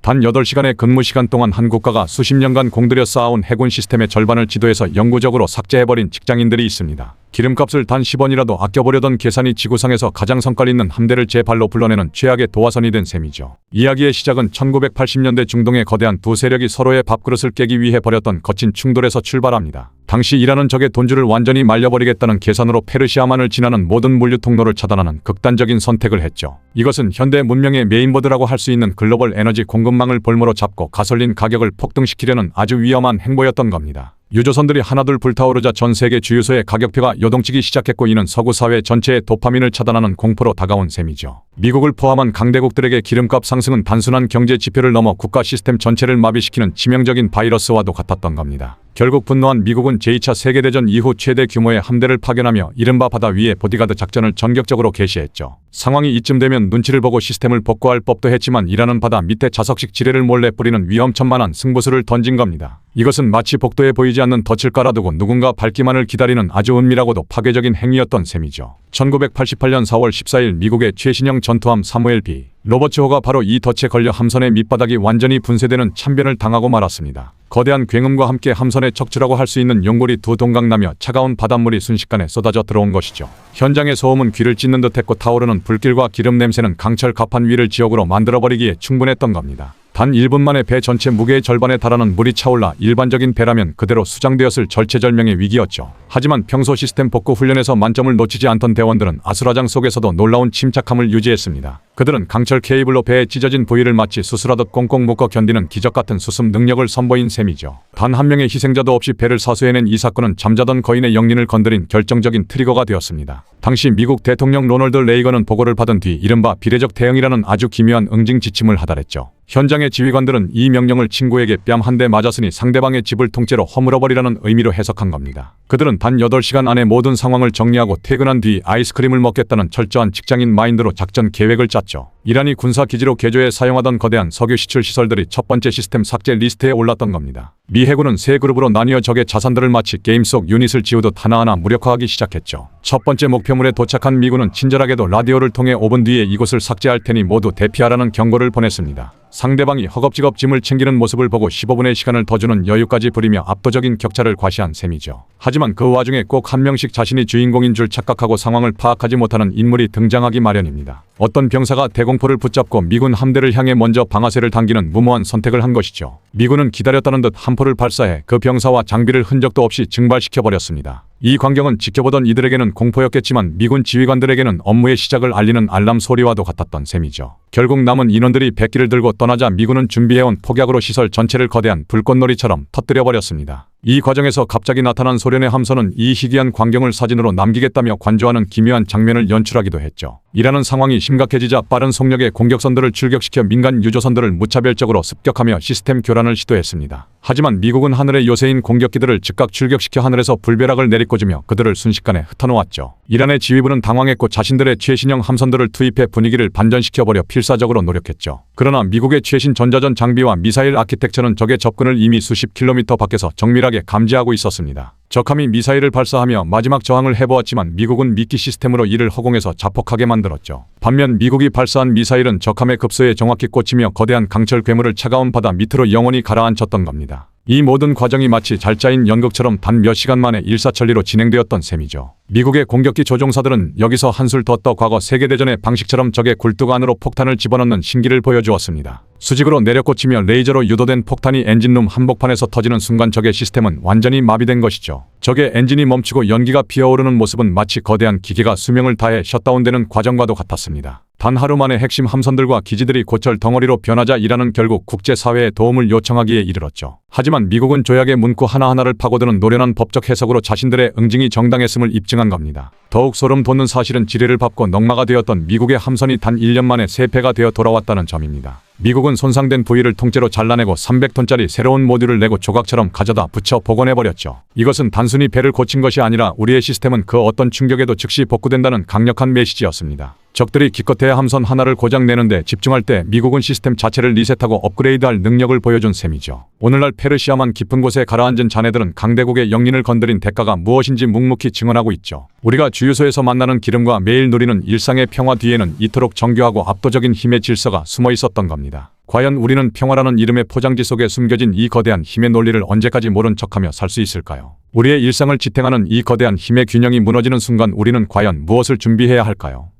단 8시간의 근무 시간 동안 한 국가가 수십 년간 공들여 쌓아온 해군 시스템의 절반을 지도에서 영구적으로 삭제해버린 직장인들이 있습니다. 기름값을 단 10원이라도 아껴보려던 계산이 지구상에서 가장 성깔 있는 함대를 제 발로 불러내는 최악의 도화선이 된 셈이죠. 이야기의 시작은 1980년대 중동의 거대한 두 세력이 서로의 밥그릇을 깨기 위해 벌였던 거친 충돌에서 출발합니다. 당시 이란은 적의 돈줄을 완전히 말려버리겠다는 계산으로 페르시아만을 지나는 모든 물류 통로를 차단하는 극단적인 선택을 했죠. 이것은 현대 문명의 메인보드라고 할 수 있는 글로벌 에너지 공급망을 볼모로 잡고 가솔린 가격을 폭등시키려는 아주 위험한 행보였던 겁니다. 유조선들이 하나둘 불타오르자 전 세계 주유소의 가격표가 요동치기 시작했고, 이는 서구 사회 전체의 도파민을 차단하는 공포로 다가온 셈이죠. 미국을 포함한 강대국들에게 기름값 상승은 단순한 경제 지표를 넘어 국가 시스템 전체를 마비시키는 치명적인 바이러스와도 같았던 겁니다. 결국 분노한 미국은 제2차 세계대전 이후 최대 규모의 함대를 파견하며 이른바 바다 위의 보디가드 작전을 전격적으로 개시했죠. 상황이 이쯤 되면 눈치를 보고 시스템을 복구할 법도 했지만 이란은 바다 밑에 자석식 지뢰를 몰래 뿌리는 위험천만한 승부수를 던진 겁니다. 이것은 마치 복도에 보이지 않는 덫을 깔아두고 누군가 밟기만을 기다리는 아주 은밀하고도 파괴적인 행위였던 셈이죠. 1988년 4월 14일 미국의 최신형 전투함 사무엘 B. 로버츠 호가 바로 이 덫에 걸려 함선의 밑바닥이 완전히 분쇄되는 참변을 당하고 말았습니다. 거대한 굉음과 함께 함선의 척추라고 할 수 있는 용골이 두 동강나며 차가운 바닷물이 순식간에 쏟아져 들어온 것이죠. 현장의 소음은 귀를 찢는 듯했고 타오르는 불길과 기름 냄새는 강철 갑판 위를 지옥으로 만들어버리기에 충분했던 겁니다. 단 1분 만에 배 전체 무게의 절반에 달하는 물이 차올라 일반적인 배라면 그대로 수장되었을 절체절명의 위기였죠. 하지만 평소 시스템 복구 훈련에서 만점을 놓치지 않던 대원들은 아수라장 속에서도 놀라운 침착함을 유지했습니다. 그들은 강철 케이블로 배에 찢어진 부위를 마치 수술하듯 꽁꽁 묶어 견디는 기적같은 수습 능력을 선보인 셈이죠. 단 한 명의 희생자도 없이 배를 사수해낸 이 사건은 잠자던 거인의 영린을 건드린 결정적인 트리거가 되었습니다. 당시 미국 대통령 로널드 레이건은 보고를 받은 뒤 이른바 비례적 대응이라는 아주 기묘한 응징 지침을 하달했죠. 현장의 지휘관들은 이 명령을 친구에게 뺨 한 대 맞았으니 상대방의 집을 통째로 허물어버리라는 의미로 해석한 겁니다. 그들은 단 8시간 안에 모든 상황을 정리하고 퇴근한 뒤 아이스크림을 먹겠다는 철저한 직장인 마인드로 작전 계획을 짰죠. 이란이 군사기지로 개조해 사용하던 거대한 석유 시출 시설들이 첫 번째 시스템 삭제 리스트에 올랐던 겁니다. 미 해군은 세 그룹으로 나뉘어 적의 자산들을 마치 게임 속 유닛을 지우듯 하나하나 무력화하기 시작했죠. 첫 번째 목표물에 도착한 미군은 친절하게도 라디오를 통해 5분 뒤에 이곳을 삭제할 테니 모두 대피하라는 경고를 보냈습니다. 상대방이 허겁지겁 짐을 챙기는 모습을 보고 15분의 시간을 더 주는 여유까지 부리며 압도적인 격차를 과시한 셈이죠. 하지만 그 와중에 꼭 한 명씩 자신이 주인공인 줄 착각하고 상황을 파악하지 못하는 인물이 등장하기 마련입니다. 어떤 병사가 대공포를 붙잡고 미군 함대를 향해 먼저 방아쇠를 당기는 무모한 선택을 한 것이죠. 미군은 기다렸다는 듯 한 포를 발사해 그 병사와 장비를 흔적도 없이 증발시켜버렸습니다. 이 광경은 지켜보던 이들에게는 공포였겠지만 미군 지휘관들에게는 업무의 시작을 알리는 알람 소리와도 같았던 셈이죠. 결국 남은 인원들이 백기를 들고 떠나자 미군은 준비해온 폭약으로 시설 전체를 거대한 불꽃놀이처럼 터뜨려버렸습니다. 이 과정에서 갑자기 나타난 소련의 함선은 이 희귀한 광경을 사진으로 남기겠다며 관조하는 기묘한 장면을 연출하기도 했죠. 이라는 상황이 심각해지자 빠른 속력의 공격선들을 출격시켜 민간 유조선들을 무차별적으로 습격하며 시스템 교란을 시도했습니다. 하지만 미국은 하늘의 요새인 공격기들을 즉각 출격시켜 하늘에서 불벼락을 내리꽂으며 그들을 순식간에 흩어놓았죠. 이란의 지휘부는 당황했고 자신들의 최신형 함선들을 투입해 분위기를 반전시켜버려 필사적으로 노력했죠. 그러나 미국의 최신 전자전 장비와 미사일 아키텍처는 적의 접근을 이미 수십 킬로미터 밖에서 정밀하게 감지하고 있었습니다. 적함이 미사일을 발사하며 마지막 저항을 해보았지만 미국은 미끼 시스템으로 이를 허공에서 자폭하게 만들었죠. 반면 미국이 발사한 미사일은 적함의 급소에 정확히 꽂히며 거대한 강철 괴물을 차가운 바다 밑으로 영원히 가라앉혔던 겁니다. 이 모든 과정이 마치 잘 짜인 연극처럼 단 몇 시간 만에 일사천리로 진행되었던 셈이죠. 미국의 공격기 조종사들은 여기서 한술 더 떠 과거 세계대전의 방식처럼 적의 굴뚝 안으로 폭탄을 집어넣는 신기를 보여주었습니다. 수직으로 내려꽂히며 레이저로 유도된 폭탄이 엔진룸 한복판에서 터지는 순간 적의 시스템은 완전히 마비된 것이죠. 적의 엔진이 멈추고 연기가 피어오르는 모습은 마치 거대한 기계가 수명을 다해 셧다운되는 과정과도 같았습니다. 단 하루 만에 핵심 함선들과 기지들이 고철 덩어리로 변하자 이란은 결국 국제사회의 도움을 요청하기에 이르렀죠. 하지만 미국은 조약의 문구 하나하나를 파고드는 노련한 법적 해석으로 자신들의 응징이 정당했음을 입증한 겁니다. 더욱 소름 돋는 사실은 지뢰를 밟고 넉마가 되었던 미국의 함선이 단 1년 만에 3패가 되어 돌아왔다는 점입니다. 미국은 손상된 부위를 통째로 잘라내고 300톤짜리 새로운 모듈을 내고 조각처럼 가져다 붙여 복원해버렸죠. 이것은 단순히 배를 고친 것이 아니라 우리의 시스템은 그 어떤 충격에도 즉시 복구된다는 강력한 메시지였습니다. 적들이 기껏해야 함선 하나를 고장내는데 집중할 때 미국은 시스템 자체를 리셋하고 업그레이드할 능력을 보여준 셈이죠. 오늘날 페르시아만 깊은 곳에 가라앉은 자네들은 강대국의 영린을 건드린 대가가 무엇인지 묵묵히 증언하고 있죠. 우리가 주유소에서 만나는 기름과 매일 누리는 일상의 평화 뒤에는 이토록 정교하고 압도적인 힘의 질서가 숨어 있었던 겁니다. 과연 우리는 평화라는 이름의 포장지 속에 숨겨진 이 거대한 힘의 논리를 언제까지 모른 척하며 살 수 있을까요? 우리의 일상을 지탱하는 이 거대한 힘의 균형이 무너지는 순간 우리는 과연 무엇을 준비해야 할까요?